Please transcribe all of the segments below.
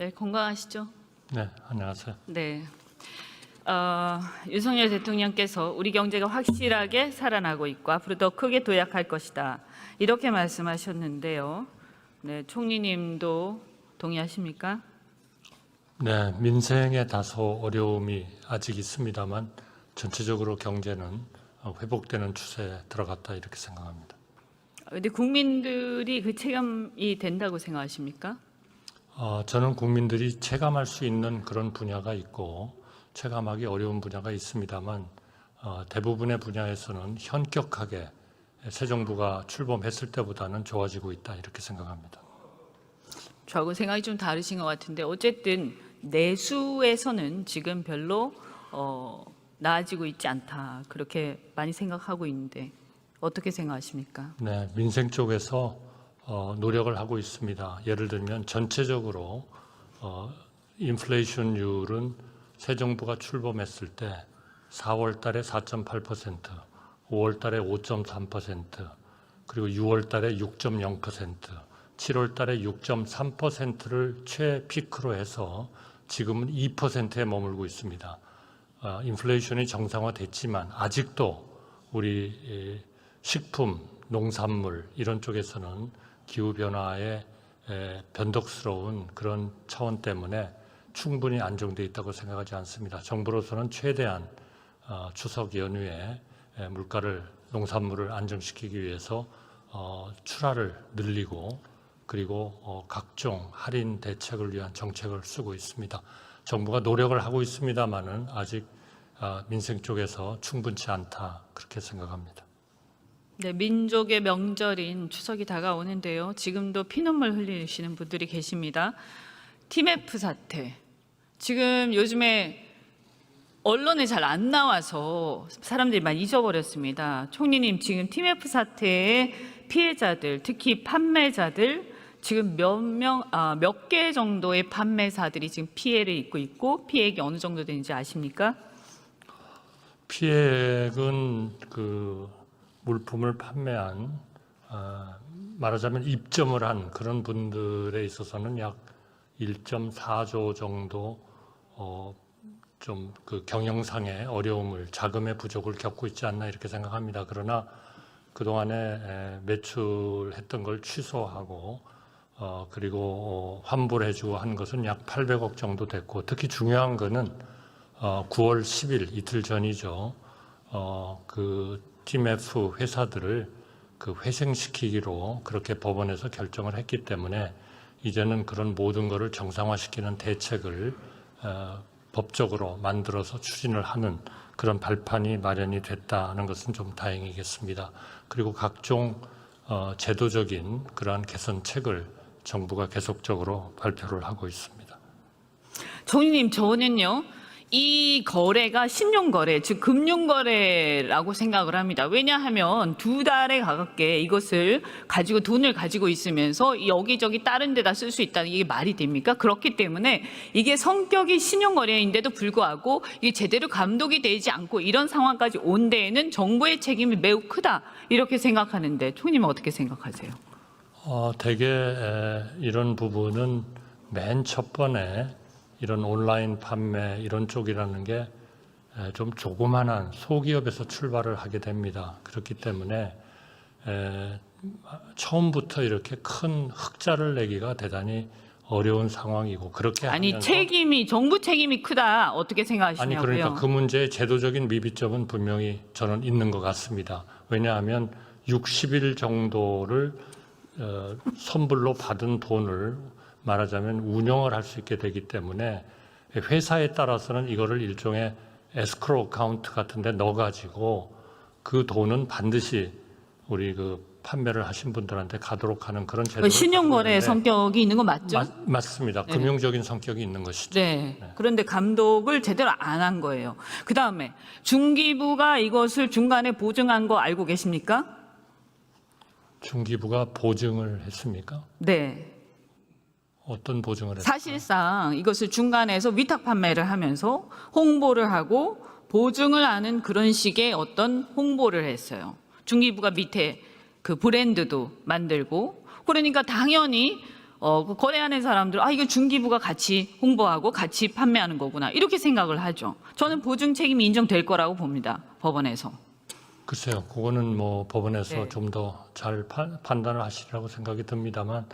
네, 건강하시죠? 네, 안녕하세요. 네. 윤석열 대통령께서 우리 경제가 확실하게 살아나고 있고 앞으로 더 크게 도약할 것이다. 이렇게 말씀하셨는데요. 네, 총리님도 동의하십니까? 네, 민생에 다소 어려움이 아직 있습니다만 전체적으로 경제는 회복되는 추세에 들어갔다 이렇게 생각합니다. 근데 국민들이 그 체감이 된다고 생각하십니까? 저는 국민들이 체감할 수 있는 그런 분야가 있고 체감하기 어려운 분야가 있습니다만 대부분의 분야에서는 현격하게 새 정부가 출범했을 때보다는 좋아지고 있다 이렇게 생각합니다. 저하고 생각이 좀 다르신 것 같은데 어쨌든 내수에서는 지금 별로 나아지고 있지 않다 그렇게 많이 생각하고 있는데 어떻게 생각하십니까? 네, 민생 쪽에서 노력을 하고 있습니다. 예를 들면 전체적으로 인플레이션율은 새 정부가 출범했을 때 4월 달에 4.8%, 5월 달에 5.3%, 그리고 6월 달에 6.0%, 7월 달에 6.3%를 최피크로 해서 지금은 2%에 머물고 있습니다. 인플레이션이 정상화됐지만 아직도 우리 식품, 농산물 이런 쪽에서는 기후변화의 변덕스러운 그런 차원 때문에 충분히 안정되어 있다고 생각하지 않습니다. 정부로서는 최대한 추석 연휴에 물가를, 농산물을 안정시키기 위해서 출하를 늘리고 그리고 각종 할인 대책을 위한 정책을 쓰고 있습니다. 정부가 노력을 하고 있습니다만은 아직 민생 쪽에서 충분치 않다 그렇게 생각합니다. 네, 민족의 명절인 추석이 다가오는데요. 지금도 피눈물 흘리시는 분들이 계십니다. TMF 사태. 지금 요즘에 언론에 잘 안 나와서 사람들이 많이 잊어버렸습니다. 총리님, 지금 TMF 사태의 피해자들, 특히 판매자들 지금 몇 개 정도의 판매사들이 지금 피해를 입고 있고 피해액이 어느 정도 되는지 아십니까? 피해액은 그 물품을 판매한 말하자면 입점을 한 그런 분들에 있어서는 약 1.4조 정도 좀 그 경영상의 어려움을 자금의 부족을 겪고 있지 않나 이렇게 생각합니다. 그러나 그동안에 매출했던 걸 취소하고 그리고 환불을 해주고 한 것은 약 800억 정도 됐고 특히 중요한 거는 9월 10일 이틀 전이죠. 그 TMF 회사들을 그 회생시키기로 그렇게 법원에서 결정을 했기 때문에 이제는 그런 모든 것을 정상화시키는 대책을 법적으로 만들어서 추진을 하는 그런 발판이 마련이 됐다는 것은 좀 다행이겠습니다. 그리고 각종 제도적인 그러한 개선책을 정부가 계속적으로 발표를 하고 있습니다. 총리님, 저는요. 이 거래가 신용거래, 즉 금융거래라고 생각을 합니다. 왜냐하면 2달에 가깝게 이것을 가지고 돈을 가지고 있으면서 여기저기 다른 데다 쓸 수 있다는 이게 말이 됩니까? 그렇기 때문에 이게 성격이 신용거래인데도 불구하고 이게 제대로 감독이 되지 않고 이런 상황까지 온 데에는 정부의 책임이 매우 크다 이렇게 생각하는데 총리님은 어떻게 생각하세요? 대개 이런 부분은 맨 첫 번에 이런 온라인 판매 이런 쪽이라는 게 좀 조그만한 소기업에서 출발을 하게 됩니다. 그렇기 때문에 처음부터 이렇게 큰 흑자를 내기가 대단히 어려운 상황이고 그렇게 아니 하면서 정부 책임이 크다 어떻게 생각하시냐고요? 아니 그러니까 그 문제의 제도적인 미비점은 분명히 저는 있는 것 같습니다. 왜냐하면 60일 정도를 선불로 받은 돈을 말하자면 운영을 할 수 있게 되기 때문에 회사에 따라서는 이거를 일종의 에스크로 어카운트 같은 데 넣어가지고 그 돈은 반드시 우리 그 판매를 하신 분들한테 가도록 하는 그런 제도를 신용거래 성격이 있는 거 맞죠? 맞습니다. 네. 금융적인 성격이 있는 것이죠. 네. 네. 그런데 감독을 제대로 안 한 거예요. 그다음에 중기부가 이것을 중간에 보증한 거 알고 계십니까? 중기부가 보증을 했습니까? 네. 어떤 보증을 했어요? 사실상 이것을 중간에서 위탁 판매를 하면서 홍보를 하고 보증을 하는 그런 식의 어떤 홍보를 했어요. 중기부가 밑에 그 브랜드도 만들고 그러니까 당연히 그 거래하는 사람들 이거 중기부가 같이 홍보하고 같이 판매하는 거구나 이렇게 생각을 하죠. 저는 보증 책임이 인정될 거라고 봅니다. 법원에서. 글쎄요, 그거는 뭐 법원에서 네. 좀 더 잘 판단을 하시리라고 생각이 듭니다만,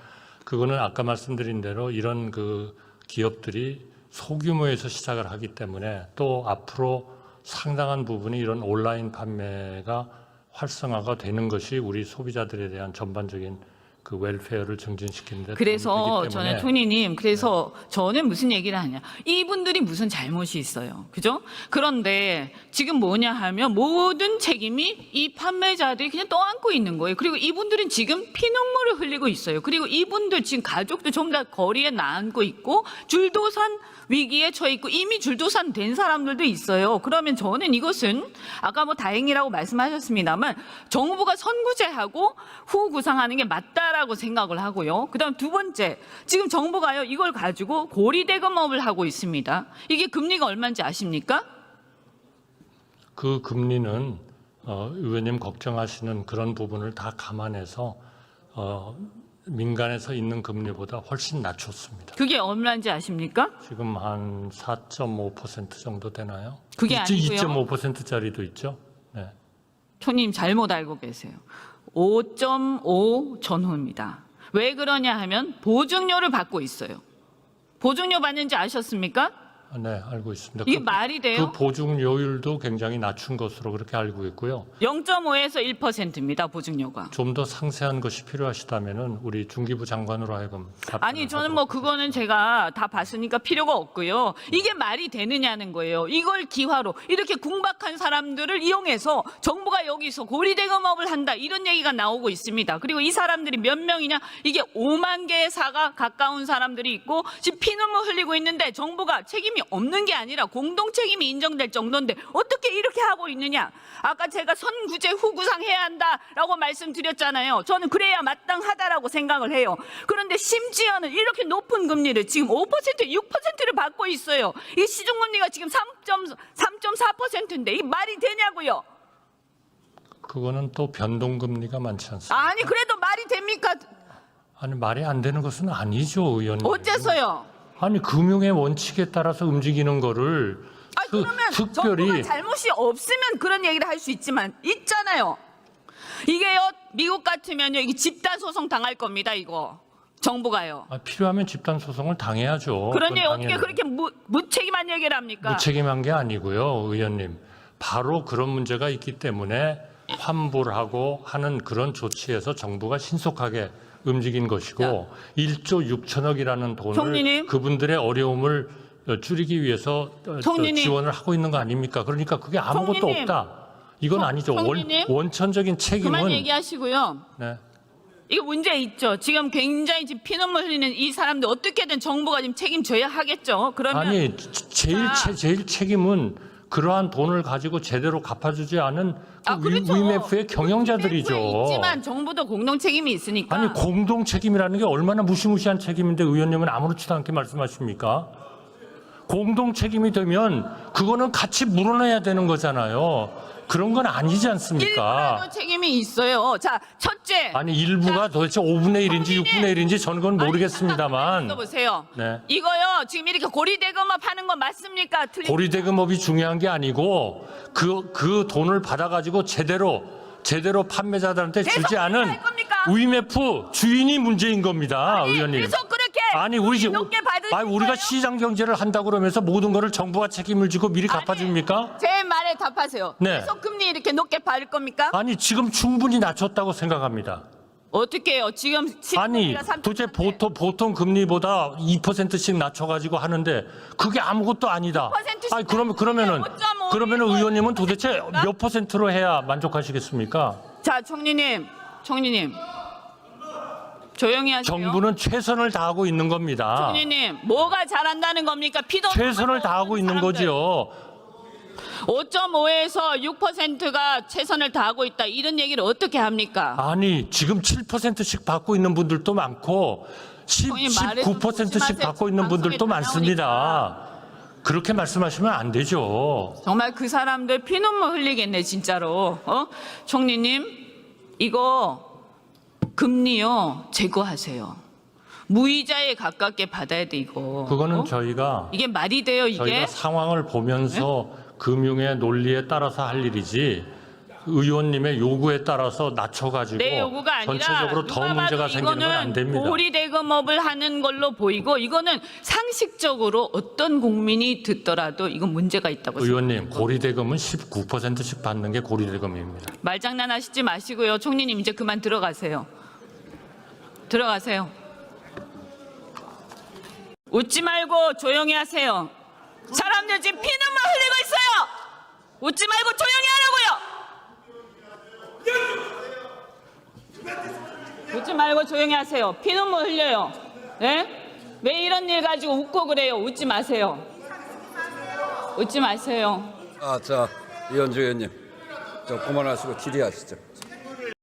그거는 아까 말씀드린 대로 이런 그 기업들이 소규모에서 시작을 하기 때문에 또 앞으로 상당한 부분이 이런 온라인 판매가 활성화가 되는 것이 우리 소비자들에 대한 전반적인 그 웰페어를 증진시키는 데 그래서 도움이 되기 저는 때문에 총리님, 그래서 저는 무슨 얘기를 하냐. 이분들이 무슨 잘못이 있어요. 그죠? 그런데 지금 뭐냐 하면 모든 책임이 이 판매자들이 그냥 떠안고 있는 거예요. 그리고 이분들은 지금 피눈물을 흘리고 있어요. 그리고 이분들 지금 가족도 전부 다 거리에 나앉고 있고 줄도산 위기에 처해 있고 이미 줄도산 된 사람들도 있어요. 그러면 저는 이것은 아까 뭐 다행이라고 말씀하셨습니다만 정부가 선구제하고 후 구상하는 게 맞다라고 생각을 하고요. 그다음 두 번째, 지금 정부가요 이걸 가지고 고리대금업을 하고 있습니다. 이게 금리가 얼마인지 아십니까? 그 금리는 의원님 걱정하시는 그런 부분을 다 감안해서 민간에서 있는 금리보다 훨씬 낮췄습니다. 그게 얼마인지 아십니까? 지금 한 4.5% 정도 되나요? 그게 아니고요. 2.5%짜리도 있죠. 네. 총님 잘못 알고 계세요. 5.5 전후입니다. 왜 그러냐 하면 보증료를 받고 있어요. 보증료 받는지 아셨습니까? 네, 알고 있습니다. 이게 말이 돼요? 그 보증료율도 굉장히 낮춘 것으로 그렇게 알고 있고요. 0.5에서 1%입니다. 보증료가. 좀 더 상세한 것이 필요하시다면은 우리 중기부 장관으로 하여금 아니 저는 뭐 그거는 제가 다 봤으니까 필요가 없고요. 이게 말이 되느냐는 거예요. 이걸 기화로 이렇게 궁박한 사람들을 이용해서 정부가 여기서 고리대금업을 한다 이런 얘기가 나오고 있습니다. 그리고 이 사람들이 몇 명이냐? 이게 5만 개의 사가 가까운 사람들이 있고 지금 피눈물 흘리고 있는데 정부가 책임이 없는 게 아니라 공동 책임이 인정될 정도인데 어떻게 이렇게 하고 있느냐? 아까 제가 선구제 후구상 해야 한다라고 말씀드렸잖아요. 저는 그래야 마땅하다라고 생각을 해요. 그런데 심지어는 이렇게 높은 금리를 지금 5%, 6%를 받고 있어요. 이 시중금리가 지금 3.4%인데 이 말이 되냐고요? 그거는 또 변동금리가 많지 않습니까? 아니 그래도 말이 됩니까? 아니 말이 안 되는 것은 아니죠, 의원님. 어째서요? 아니 금융의 원칙에 따라서 움직이는 거를 그러면 정부가 잘못이 없으면 그런 얘기를 할 수 있지만 있잖아요. 이게요 미국 같으면요 이게 집단 소송 당할 겁니다. 이거 정부가요. 필요하면 집단 소송을 당해야죠. 그러니 그건 어떻게 그렇게 무책임한 얘기를 합니까? 무책임한 게 아니고요, 의원님. 바로 그런 문제가 있기 때문에 환불을 하고 하는 그런 조치에서 정부가 신속하게 움직인 것이고 1조 6천억이라는 돈을 총리님. 그분들의 어려움을 줄이기 위해서 총리님. 지원을 하고 있는 거 아닙니까? 그러니까 그게 아무것도 총리님. 없다. 이건 아니죠. 총리님. 원천적인 책임은 그만 얘기하시고요. 네. 이거 문제 있죠. 지금 굉장히 지금 피눈물 흘리는 이 사람들 어떻게든 정부가 지금 책임져야 하겠죠. 그러면 아니 제일 책임은 그러한 돈을 가지고 제대로 갚아주지 않은 그 그렇죠. 위메프의 경영자들이죠. IMF 에 있지만 정부도 공동 책임이 있으니까. 아니 공동 책임이라는 게 얼마나 무시무시한 책임인데 의원님은 아무렇지도 않게 말씀하십니까? 공동 책임이 되면 그거는 같이 물어내야 되는 거잖아요. 그런 건 아니지 않습니까? 일부라도 책임이 있어요. 자, 첫째. 아니 일부가 도대체 5분의 1인지 총리님. 6분의 1인지 저는 그건 모르겠습니다만 보세요. 네. 이거요. 지금 이렇게 고리대금업 하는 거 맞습니까? 틀린 고리대금업이 중요한 게 아니고 그 돈을 받아가지고 제대로 판매자들한테 주지 않은 할 겁니까? 위메프 주인이 문제인 겁니다, 의원님. 계속 그렇게 아니 우리 높게 받으실 우리가 거예요? 시장 경제를 한다고 그러면서 모든 거를 정부가 책임을 지고 미리 갚아줍니까? 제 말에 답하세요. 네. 계속 금리 이렇게 높게 받을 겁니까? 아니 지금 충분히 낮췄다고 생각합니다. 어떻게 해요? 지금 아니 시중금리가 3%. 도대체 보통 금리보다 2%씩 낮춰가지고 하는데 그게 아무것도 아니다. 2%씩 아니 그러면은 5.5 의원님은 도대체 몇 퍼센트로 해야 만족하시겠습니까? 자, 총리님. 조용히 하세요. 정부는 최선을 다하고 있는 겁니다. 총리님, 뭐가 잘한다는 겁니까? 피도 최선을 다하고 있는 거죠. 5.5에서 6%가 최선을 다하고 있다. 이런 얘기를 어떻게 합니까? 아니 지금 7%씩 받고 있는 분들도 많고 형님, 말을 좀 19%씩 조심하세요. 받고 있는 분들도 방송에 다 많습니다. 그렇게 말씀하시면 안 되죠. 정말 그 사람들 피눈물 흘리겠네 진짜로. 총리님, 이거 금리요 제거하세요. 무이자에 가깝게 받아야 돼 이거. 그거는 어? 저희가 이게 말이 돼요 이게? 상황을 보면서 금융의 논리에 따라서 할 일이지 의원님의 요구에 따라서 낮춰가지고 내 요구가 아니라 전체적으로 더 누가 문제가 봐도 생기는 건 안 이거는 됩니다. 고리대금업을 하는 걸로 보이고 이거는 상식적으로 어떤 국민이 듣더라도 이건 문제가 있다고 생각합니다. 의원님, 고리대금은 19%씩 받는 게 고리대금입니다. 말장난하시지 마시고요. 총리님 이제 그만 들어가세요. 들어가세요. 웃지 말고 조용히 하세요. 사람들 지금 피눈물 흘리고 있어요. 웃지 말고 조용히 하라고요. 웃지 말고 조용히 하세요. 피눈물 흘려요. 예? 왜 이런 일 가지고 웃고 그래요? 웃지 마세요. 웃지 마세요. 자, 이현주 의원님, 좀 그만하시고 질의하시죠.